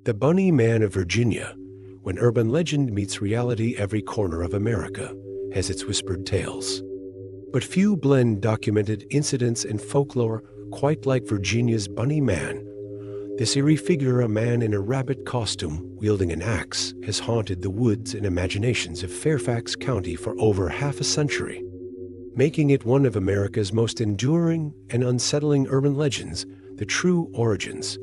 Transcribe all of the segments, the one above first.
The Bunny Man of Virginia, when urban legend meets reality, every corner of America has its whispered tales. But few blend documented incidents and folklore quite like Virginia's Bunny Man. This eerie figure, a man in a rabbit costume wielding an axe, has haunted the woods and imaginations of Fairfax County for over half a century, making it one of America's most enduring and unsettling urban legends. The true origins.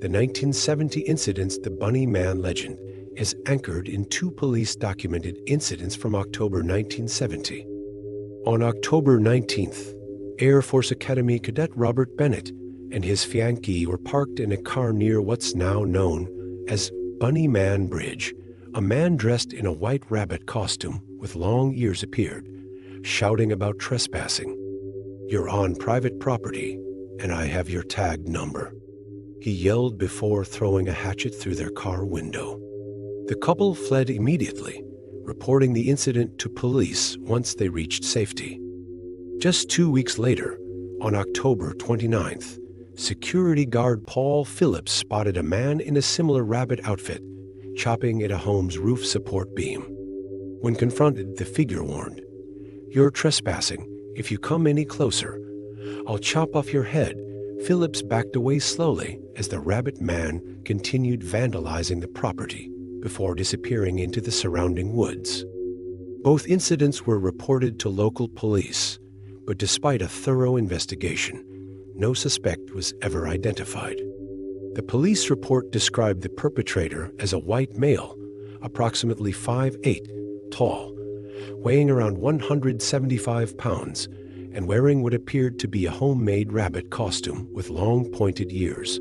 The 1970 incidents. The Bunny Man legend is anchored in two police-documented incidents from October 1970. On October 19th, Air Force Academy cadet Robert Bennett and his fiancée were parked in a car near what's now known as Bunny Man Bridge. A man dressed in a white rabbit costume with long ears appeared, shouting about trespassing. "You're on private property, and I have your tag number," he yelled before throwing a hatchet through their car window. The couple fled immediately, reporting the incident to police once they reached safety. Just 2 weeks later, on October 29th, security guard Paul Phillips spotted a man in a similar rabbit outfit chopping at a home's roof support beam. When confronted, the figure warned, "You're trespassing. If you come any closer, I'll chop off your head." Phillips backed away slowly as the rabbit man continued vandalizing the property before disappearing into the surrounding woods. Both incidents were reported to local police, but despite a thorough investigation, no suspect was ever identified. The police report described the perpetrator as a white male, approximately 5'8" tall, weighing around 175 pounds, and wearing what appeared to be a homemade rabbit costume with long pointed ears.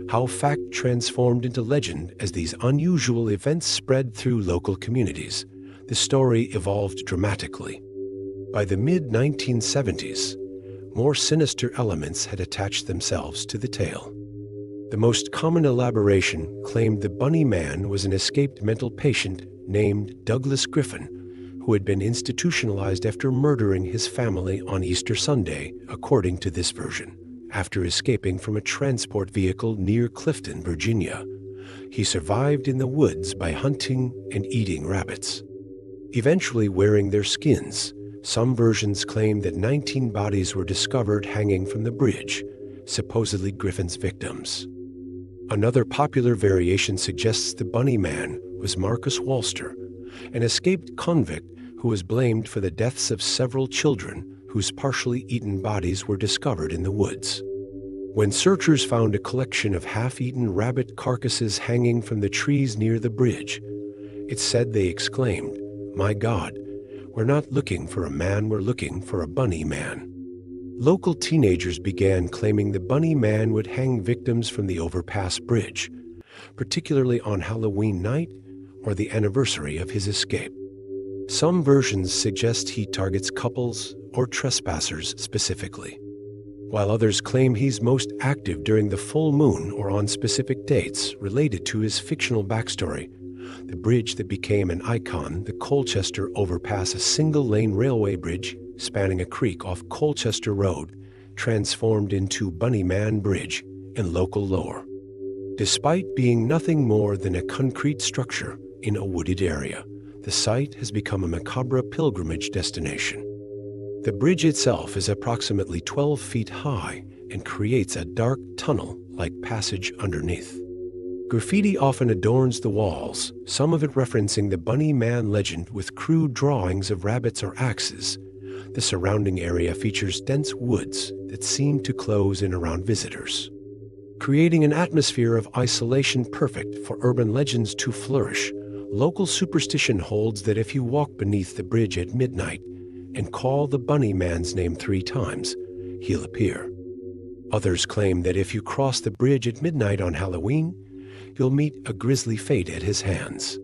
How fact transformed into legend as these unusual events spread through local communities. The story evolved dramatically. By the mid-1970s, more sinister elements had attached themselves to the tale. The most common elaboration claimed the Bunny Man was an escaped mental patient named Douglas Griffin, who had been institutionalized after murdering his family on Easter Sunday, according to this version, after escaping from a transport vehicle near Clifton, Virginia. He survived in the woods by hunting and eating rabbits, eventually wearing their skins. Some versions claim that 19 bodies were discovered hanging from the bridge, supposedly Griffin's victims. Another popular variation suggests the Bunny Man was Marcus Walster, an escaped convict who was blamed for the deaths of several children whose partially eaten bodies were discovered in the woods. When searchers found a collection of half-eaten rabbit carcasses hanging from the trees near the bridge, it's said they exclaimed, "My God, we're not looking for a man, we're looking for a Bunny Man." Local teenagers began claiming the Bunny Man would hang victims from the overpass bridge, particularly on Halloween night or the anniversary of his escape. Some versions suggest he targets couples or trespassers specifically, while others claim he's most active during the full moon or on specific dates related to his fictional backstory. The bridge that became an icon, the Colchester Overpass, a single-lane railway bridge spanning a creek off Colchester Road, transformed into Bunny Man Bridge in local lore. Despite being nothing more than a concrete structure in a wooded area, the site has become a macabre pilgrimage destination. The bridge itself is approximately 12 feet high and creates a dark tunnel-like passage underneath. Graffiti often adorns the walls, some of it referencing the Bunny Man legend with crude drawings of rabbits or axes. The surrounding area features dense woods that seem to close in around visitors, creating an atmosphere of isolation perfect for urban legends to flourish. Local superstition holds that if you walk beneath the bridge at midnight and call the Bunny Man's name 3 times, he'll appear. Others claim that if you cross the bridge at midnight on Halloween, you'll meet a grisly fate at his hands.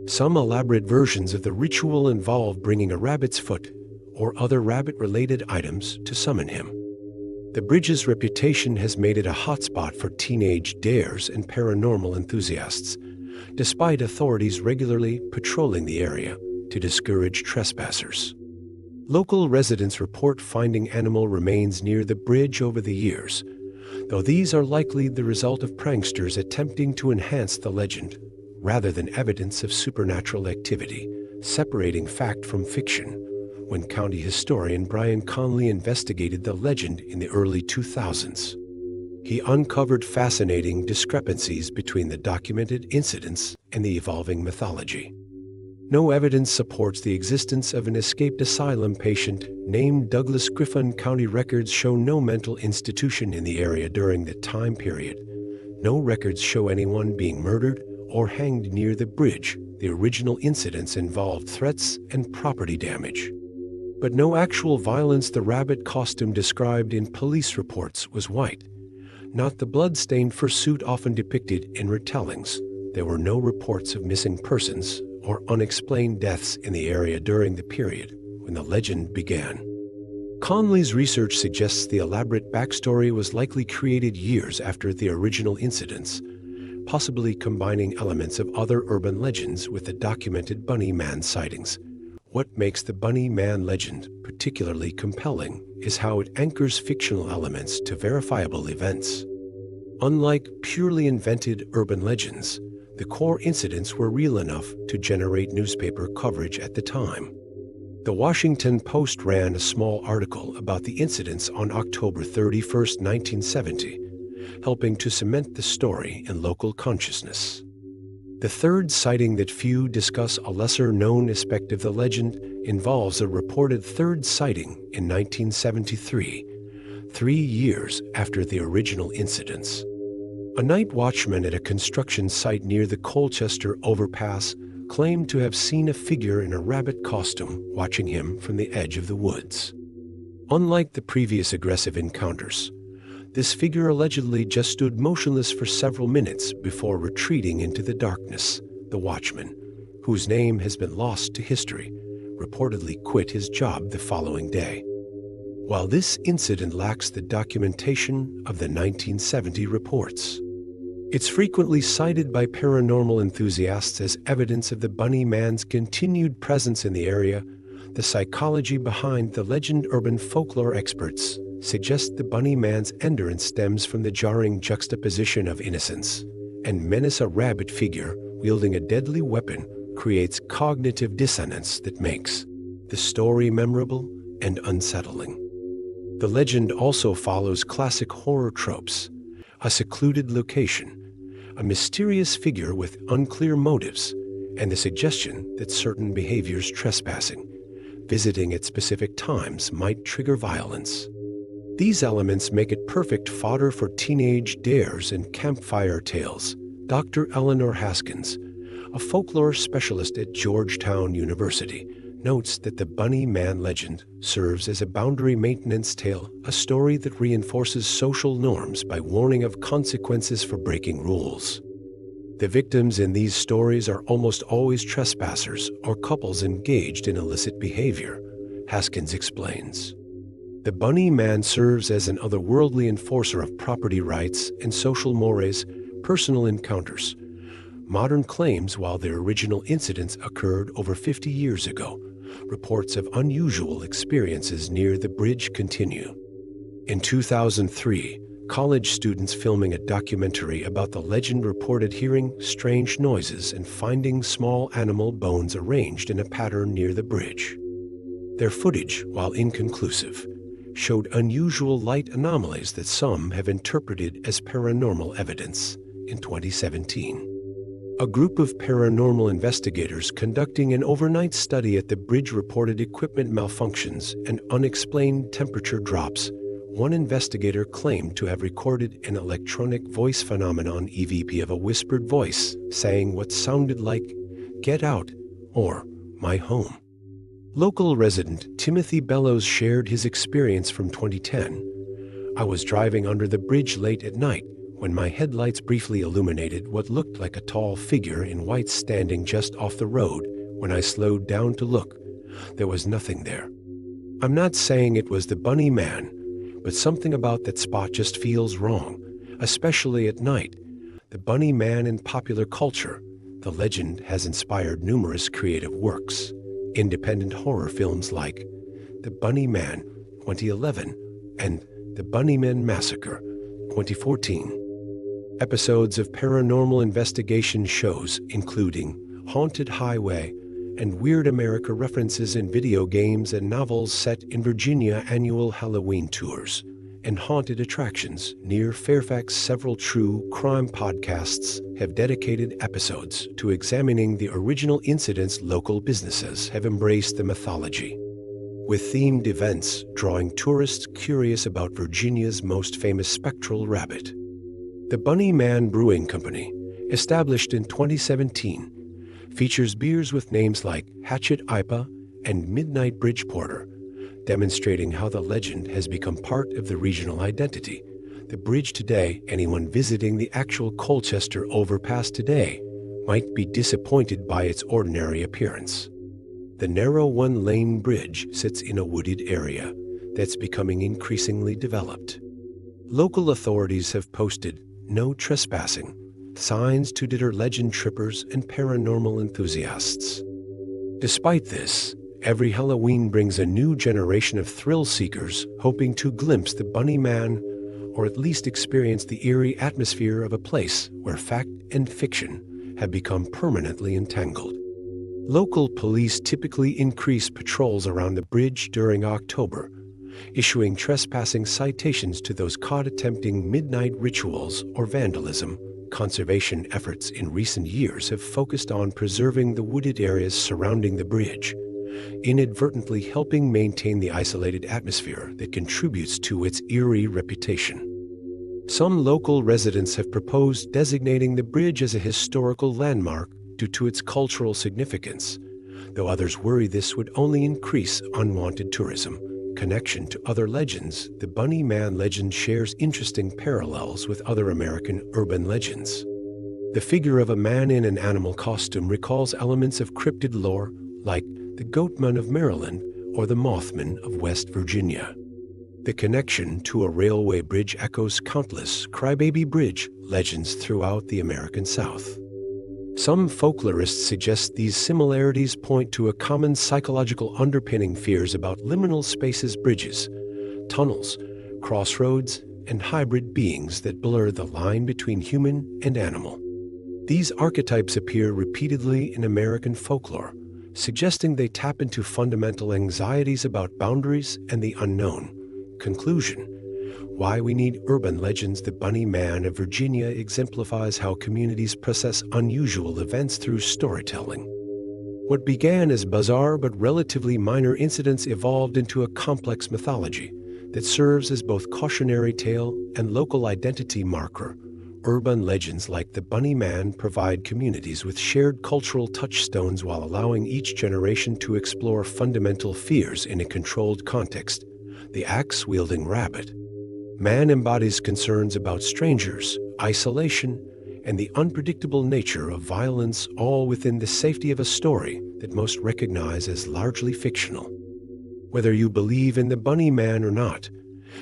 Some elaborate versions of the ritual involve bringing a rabbit's foot or other rabbit-related items to summon him. The bridge's reputation has made it a hotspot for teenage dares and paranormal enthusiasts, despite authorities regularly patrolling the area to discourage trespassers. Local residents report finding animal remains near the bridge over the years. though these are likely the result of pranksters attempting to enhance the legend rather than evidence of supernatural activity, separating fact from fiction. When county historian Brian Conley investigated the legend in the early 2000s, he uncovered fascinating discrepancies between the documented incidents and the evolving mythology. No evidence supports the existence of an escaped asylum patient named Douglas Griffin. County records show no mental institution in the area during that time period. No records show anyone being murdered or hanged near the bridge. The original incidents involved threats and property damage, but no actual violence. The rabbit costume described in police reports was white, not the blood-stained fursuit often depicted in retellings. There were no reports of missing persons or unexplained deaths in the area during the period when the legend began. Conley's research suggests the elaborate backstory was likely created years after the original incidents, possibly combining elements of other urban legends with the documented Bunny Man sightings. What makes the Bunny Man legend particularly compelling is how it anchors fictional elements to verifiable events. Unlike purely invented urban legends, the core incidents were real enough to generate newspaper coverage at the time. The Washington Post ran a small article about the incidents on October 31, 1970, helping to cement the story in local consciousness. The third sighting that few discuss, a lesser-known aspect of the legend, involves a reported third sighting in 1973, 3 years after the original incidents. A night watchman at a construction site near the Colchester overpass claimed to have seen a figure in a rabbit costume watching him from the edge of the woods. Unlike the previous aggressive encounters, this figure allegedly just stood motionless for several minutes before retreating into the darkness. The watchman, whose name has been lost to history, reportedly quit his job the following day. While this incident lacks the documentation of the 1970 reports, it's frequently cited by paranormal enthusiasts as evidence of the Bunny Man's continued presence in the area. The psychology behind the legend. Urban folklore experts suggest the Bunny Man's endurance stems from the jarring juxtaposition of innocence and menace. A rabbit figure wielding a deadly weapon creates cognitive dissonance that makes the story memorable and unsettling. The legend also follows classic horror tropes: a secluded location, a mysterious figure with unclear motives, and the suggestion that certain behaviors, trespassing, visiting at specific times, might trigger violence. These elements make it perfect fodder for teenage dares and campfire tales. Dr. Eleanor Haskins, a folklore specialist at Georgetown University, notes that the Bunny Man legend serves as a boundary maintenance tale, a story that reinforces social norms by warning of consequences for breaking rules. The victims in these stories are almost always trespassers or couples engaged in illicit behavior, Haskins explains. The Bunny Man serves as an otherworldly enforcer of property rights and social mores. Personal encounters. Modern claims, while their original incidents occurred over 50 years ago, reports of unusual experiences near the bridge continue. In 2003, college students filming a documentary about the legend reported hearing strange noises and finding small animal bones arranged in a pattern near the bridge. Their footage, while inconclusive, showed unusual light anomalies that some have interpreted as paranormal evidence. In 2017, a group of paranormal investigators conducting an overnight study at the bridge reported equipment malfunctions and unexplained temperature drops. One investigator claimed to have recorded an electronic voice phenomenon, EVP, of a whispered voice saying what sounded like, "Get out," or "My home." Local resident Timothy Bellows shared his experience from 2010. "I was driving under the bridge late at night when my headlights briefly illuminated what looked like a tall figure in white standing just off the road. When I slowed down to look, there was nothing there. I'm not saying it was the Bunny Man, but something about that spot just feels wrong, especially at night." The Bunny Man in popular culture. The legend has inspired numerous creative works. Independent horror films like The Bunny Man, 2011, and The Bunnymen Massacre, 2014. Episodes of paranormal investigation shows, including Haunted Highway and Weird America, references in video games and novels set in Virginia, annual Halloween tours, and haunted attractions near Fairfax. Several true crime podcasts have dedicated episodes to examining the original incidents. Local businesses have embraced the mythology, with themed events drawing tourists curious about Virginia's most famous spectral rabbit. The Bunny Man Brewing Company, established in 2017, features beers with names like Hatchet IPA and Midnight Bridge Porter, demonstrating how the legend has become part of the regional identity. The bridge today, anyone visiting the actual Colchester overpass today might be disappointed by its ordinary appearance. The narrow one-lane bridge sits in a wooded area that's becoming increasingly developed. Local authorities have posted "No trespassing" signs to deter legend trippers and paranormal enthusiasts. Despite this, every Halloween brings a new generation of thrill seekers hoping to glimpse the Bunny Man, or at least experience the eerie atmosphere of a place where fact and fiction have become permanently entangled. Local police typically increase patrols around the bridge during October, issuing trespassing citations to those caught attempting midnight rituals or vandalism. Conservation efforts in recent years have focused on preserving the wooded areas surrounding the bridge, inadvertently helping maintain the isolated atmosphere that contributes to its eerie reputation. Some local residents have proposed designating the bridge as a historical landmark due to its cultural significance, though others worry this would only increase unwanted tourism. Connection to other legends. The Bunny Man legend shares interesting parallels with other American urban legends. The figure of a man in an animal costume recalls elements of cryptid lore like the Goatman of Maryland or the Mothman of West Virginia. The connection to a railway bridge echoes countless Crybaby Bridge legends throughout the American South. Some folklorists suggest these similarities point to a common psychological underpinning: fears about liminal spaces, bridges, tunnels, crossroads, and hybrid beings that blur the line between human and animal. These archetypes appear repeatedly in American folklore, suggesting they tap into fundamental anxieties about boundaries and the unknown. Conclusion: why we need urban legends. The Bunny Man of Virginia exemplifies how communities process unusual events through storytelling. What began as bizarre but relatively minor incidents evolved into a complex mythology that serves as both cautionary tale and local identity marker. Urban legends like the Bunny Man provide communities with shared cultural touchstones while allowing each generation to explore fundamental fears in a controlled context. The axe-wielding rabbit man embodies concerns about strangers, isolation, and the unpredictable nature of violence, all within the safety of a story that most recognize as largely fictional. Whether you believe in the Bunny Man or not,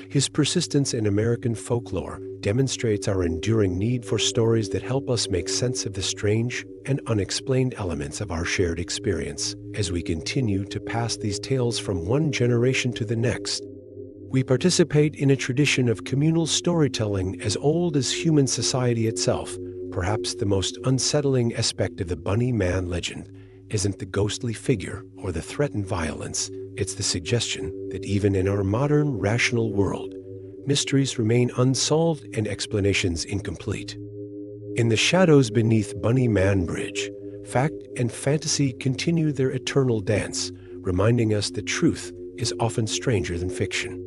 his persistence in American folklore demonstrates our enduring need for stories that help us make sense of the strange and unexplained elements of our shared experience. As we continue to pass these tales from one generation to the next, we participate in a tradition of communal storytelling as old as human society itself. Perhaps the most unsettling aspect of the Bunny Man legend isn't the ghostly figure or the threatened violence. It's the suggestion that even in our modern, rational world, mysteries remain unsolved and explanations incomplete. In the shadows beneath Bunny Man Bridge, fact and fantasy continue their eternal dance, reminding us that truth is often stranger than fiction.